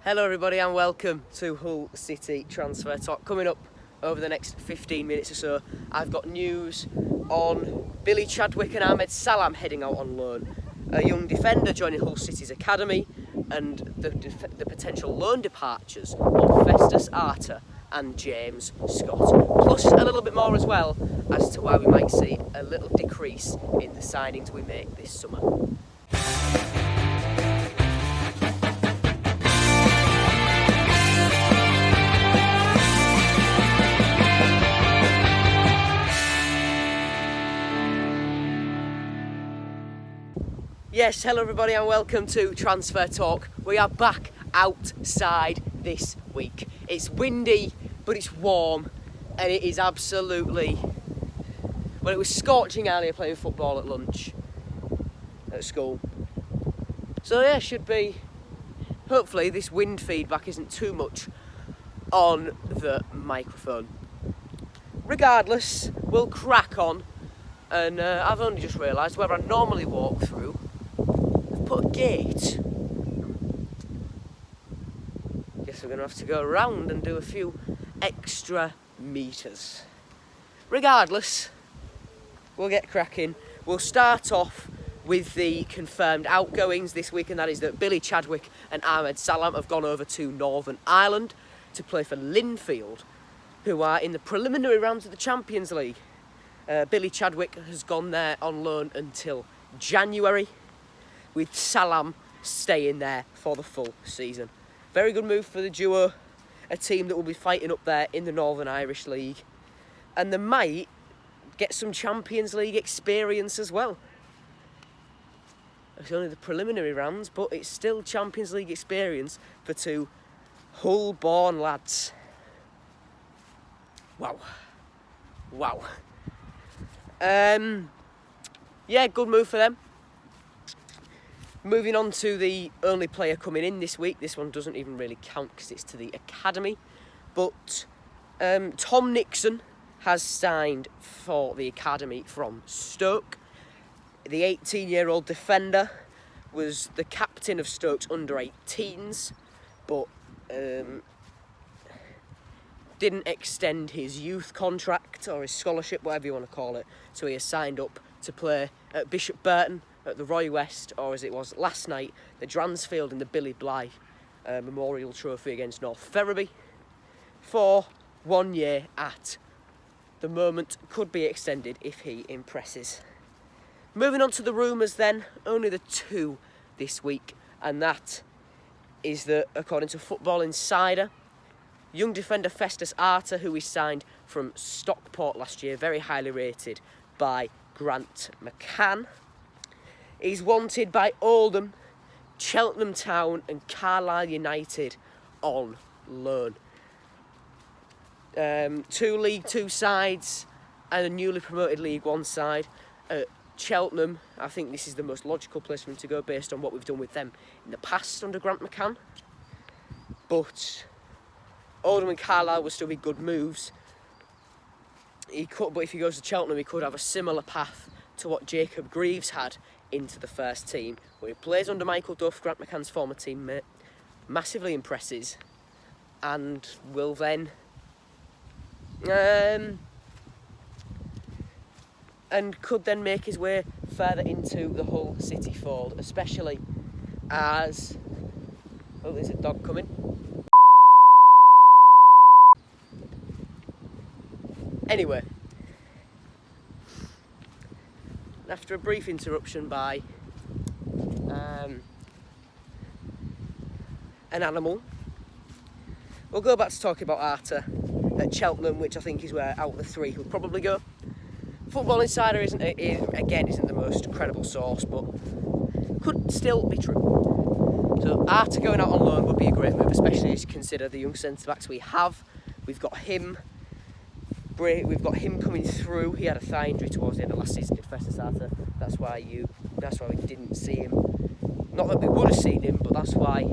Hello everybody and welcome to Hull City Transfer Talk. Coming up over the next 15 minutes or so, I've got news on Billy Chadwick and Ahmed Salam heading out on loan, a young defender joining Hull City's academy, and the potential loan departures of Festus Arter and James Scott. Plus a little bit more as well as to why we might see a little decrease in the signings we make this summer. Yes, hello everybody and welcome to Transfer Talk. We are back outside this week. It's windy, but it's warm, and it is absolutely... Well, it was scorching earlier playing football at lunch at school. So yeah, should be... Hopefully this wind feedback isn't too much on the microphone. Regardless, we'll crack on, and I've only just realised where I normally walk through, put a gate. Guess we're going to have to go around and do a few extra metres. Regardless, we'll get cracking. We'll start off with the confirmed outgoings this week, and that is that Billy Chadwick and Ahmed Salam have gone over to Northern Ireland to play for Linfield, who are in the preliminary rounds of the Champions League. Billy Chadwick has gone there on loan until January, with Salam staying there for the full season. Very good move for the duo, a team that will be fighting up there in the Northern Irish League. And they might get some Champions League experience as well. It's only the preliminary rounds, but it's still Champions League experience for two Hull-born lads. Wow. Yeah, good move for them. Moving on to the only player coming in this week. This one doesn't even really count because it's to the academy. But Tom Nixon has signed for the academy from Stoke. The 18-year-old defender was the captain of Stoke's under-18s, but didn't extend his youth contract or his scholarship, whatever you want to call it. So he has signed up to play at Bishop Burton, at the Roy West, or as it was last night, the Dransfield in the Billy Bly Memorial Trophy against North Ferriby, for 1 year at the moment. Could be extended if he impresses. Moving on to the rumours then, only the two this week, and that is that, according to Football Insider, young defender Festus Arter, who we signed from Stockport last year, very highly rated by Grant McCann, is wanted by Oldham, Cheltenham Town and Carlisle United on loan. Two League Two sides and a newly promoted League One side. At Cheltenham, I think this is the most logical place for him to go based on what we've done with them in the past under Grant McCann. But Oldham and Carlisle will still be good moves. But if he goes to Cheltenham, he could have a similar path to what Jacob Greaves had into the first team, where he plays under Michael Duff, Grant McCann's former teammate, massively impresses, and will then and could then make his way further into the Hull City fold, especially as... Oh, there's a dog coming. Anyway, after a brief interruption by an animal, we'll go back to talking about Arter at Cheltenham, which I think is where out of the three he'll probably go. Football Insider isn't the most credible source, but could still be true. So Arter going out on loan would be a great move, especially as you consider the young centre-backs we have. We've got him coming through. He had a thigh injury towards the end of last season, did Festus Arter. That's why we didn't see him. Not that we would have seen him, but that's why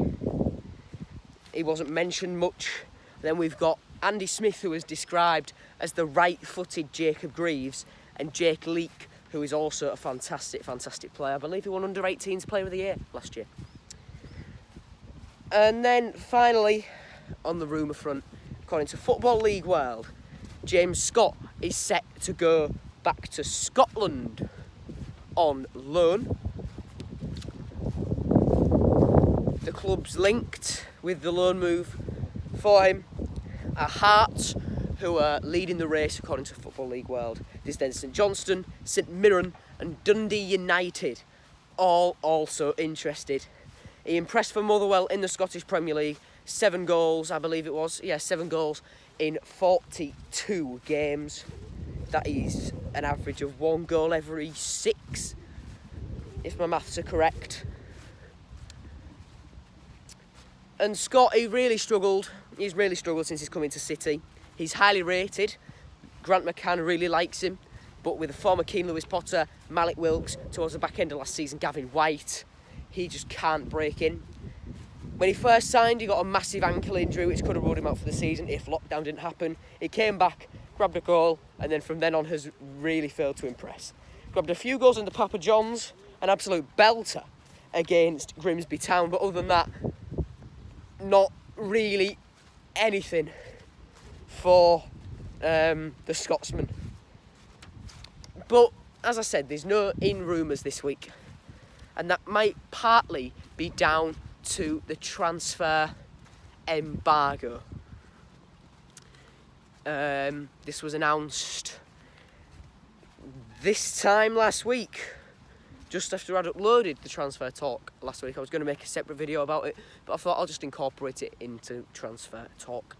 he wasn't mentioned much. Then we've got Andy Smith, who was described as the right-footed Jacob Greaves, and Jake Leake, who is also a fantastic player. I believe he won under-18s Player of the Year last year. And then finally, on the rumour front, according to Football League World, James Scott is set to go back to Scotland on loan. The clubs linked with the loan move for him are Hearts, who are leading the race according to Football League World. There's then St Johnstone, St Mirren and Dundee United, all also interested. He impressed for Motherwell in the Scottish Premier League, 7 goals, I believe it was. Yeah, 7 goals in 42 games. That is an average of 1 goal every 6, if my maths are correct. And Scott, he really struggled. He's really struggled since he's come into City. He's highly rated. Grant McCann really likes him. But with the former Keane Lewis Potter, Malik Wilkes, towards the back end of last season, Gavin White, he just can't break in. When he first signed, he got a massive ankle injury, which could have ruled him out for the season if lockdown didn't happen. He came back, grabbed a goal, and then from then on has really failed to impress. Grabbed a few goals in the Papa John's, an absolute belter against Grimsby Town, but other than that, not really anything for the Scotsman. But as I said, there's no in rumours this week, and that might partly be down to the transfer embargo. This was announced this time last week, just after I'd uploaded the transfer talk last week. I was going to make a separate video about it, but I thought I'll just incorporate it into transfer talk.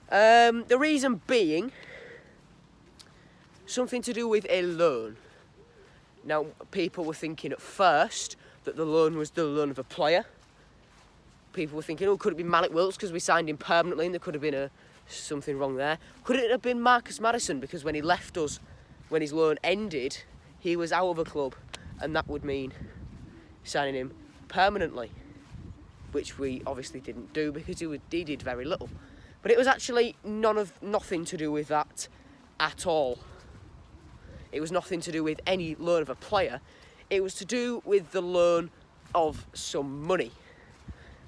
The reason being something to do with a loan. Now, people were thinking at first that the loan was the loan of a player. People were thinking, oh, could it be Malik Wilkes because we signed him permanently and there could have been something wrong there? Could it have been Marcus Maddison because when he left us, when his loan ended, he was out of a club, and that would mean signing him permanently, which we obviously didn't do because he did very little. But it was actually nothing to do with that at all. It was nothing to do with any loan of a player. It was to do with the loan of some money.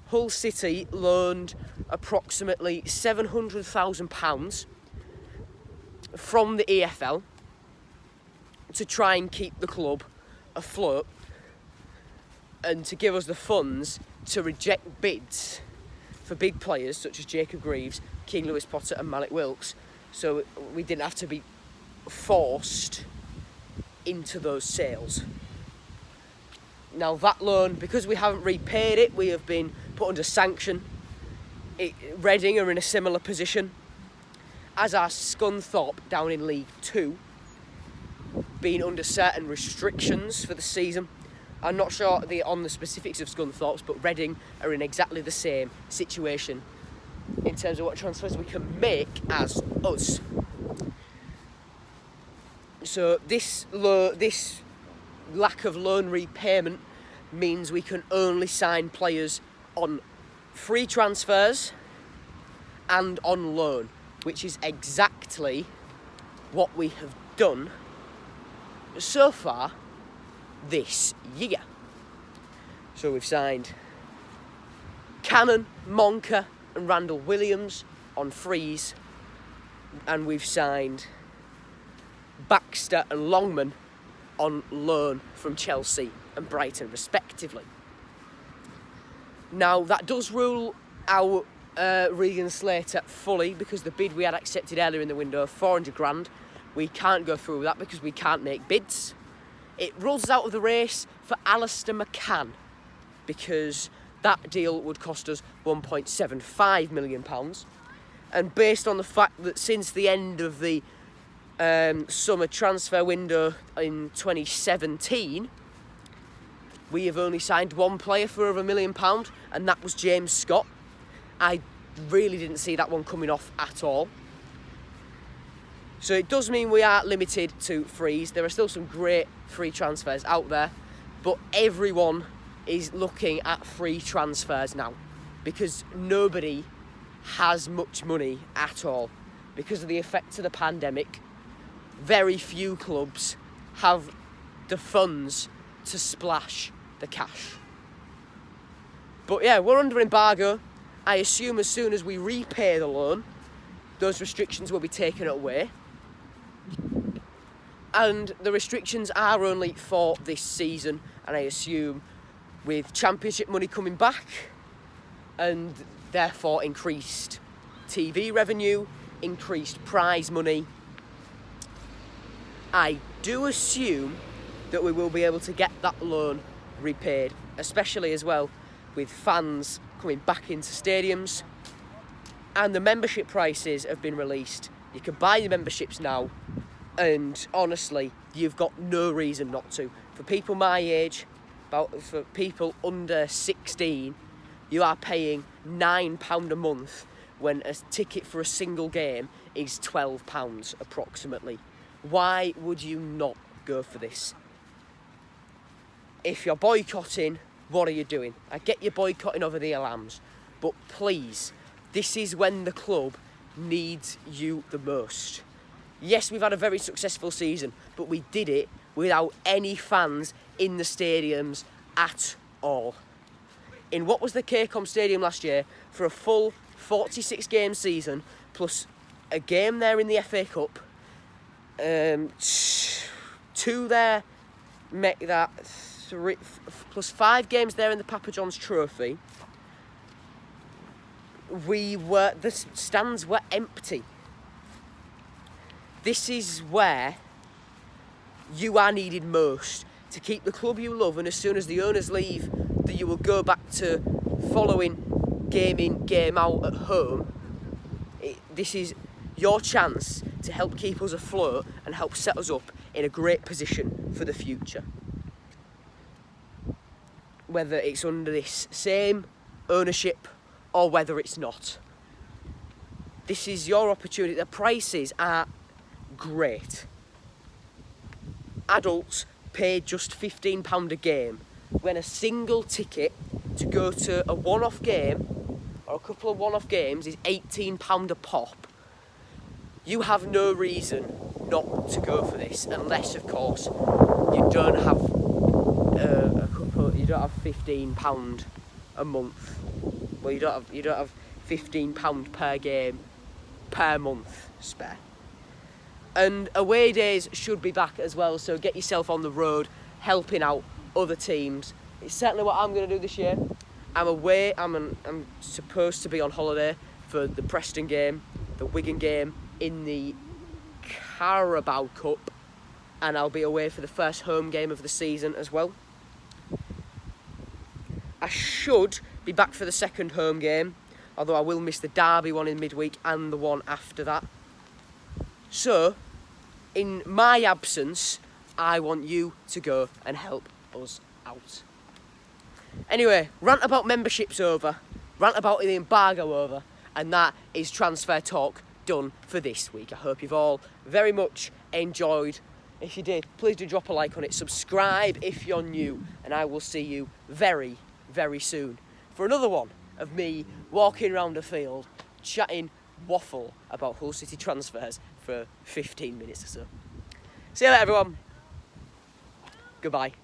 Hull City loaned approximately £700,000 from the EFL to try and keep the club afloat and to give us the funds to reject bids for big players such as Jacob Greaves, Keane Lewis Potter and Malik Wilkes, so we didn't have to be forced into those sales. Now that loan, because we haven't repaid it, we have been put under sanction. Reading are in a similar position, as are Scunthorpe down in League 2, being under certain restrictions for the season. I'm not sure on the specifics of Scunthorpe's, but Reading are in exactly the same situation in terms of what transfers we can make as us. So this lack of loan repayment means we can only sign players on free transfers and on loan, which is exactly what we have done so far this year. So we've signed Cannon, Monka and Randall Williams on frees, and we've signed Baxter and Longman on loan from Chelsea and Brighton respectively. Now that does rule out Regan Slater fully, because the bid we had accepted earlier in the window, 400 grand, we can't go through with that because we can't make bids. It rules us out of the race for Alistair McCann, because that deal would cost us £1.75 million. And based on the fact that since the end of the summer transfer window in 2017, we have only signed one player for over £1 million, and that was James Scott. I really didn't see that one coming off at all. So it does mean we are limited to frees. There are still some great free transfers out there, but everyone is looking at free transfers now because nobody has much money at all. Because of the effects of the pandemic, very few clubs have the funds to splash the cash. But yeah, we're under embargo. I assume as soon as we repay the loan, those restrictions will be taken away. And the restrictions are only for this season, and I assume with championship money coming back and therefore increased TV revenue, increased prize money, I do assume that we will be able to get that loan repaid, especially as well with fans coming back into stadiums. And the membership prices have been released. You can buy your memberships now, and honestly, you've got no reason not to. For people my age, for people under 16, you are paying £9 a month when a ticket for a single game is £12 approximately. Why would you not go for this? If you're boycotting, what are you doing? I get you boycotting over the alarms, but please, this is when the club needs you the most. Yes, we've had a very successful season, but we did it without any fans in the stadiums at all. In what was the KCOM Stadium last year, for a full 46 game season, plus a game there in the FA Cup, 2 there, make that 3, plus 5 games there in the Papa John's Trophy, the stands were empty. This is where you are needed most to keep the club you love, and as soon as the owners leave, that you will go back to following game in, game out at home. This is your chance to help keep us afloat and help set us up in a great position for the future. Whether it's under this same ownership or whether it's not. This is your opportunity. The prices are great. Adults pay just £15 a game, when a single ticket to go to a one-off game or a couple of one-off games is £18 a pop. You have no reason not to go for this, unless, of course, you don't have £15 a month. Well, you don't have £15 per game per month spare. And away days should be back as well, so get yourself on the road, helping out other teams. It's certainly what I'm going to do this year. I'm away. I'm supposed to be on holiday for the Preston game, the Wigan game in the Carabao Cup, and I'll be away for the first home game of the season as well. I should be back for the second home game, although I will miss the Derby one in midweek and the one after that. So, in my absence, I want you to go and help us out. Anyway, rant about memberships over, rant about the embargo over, and that is transfer talk done for this week. I hope you've all very much enjoyed. If you did, please do drop a like on it, subscribe if you're new, and I will see you very, very soon for another one of me walking around a field, chatting waffle about Hull City transfers for 15 minutes or so. See you later, everyone. Goodbye.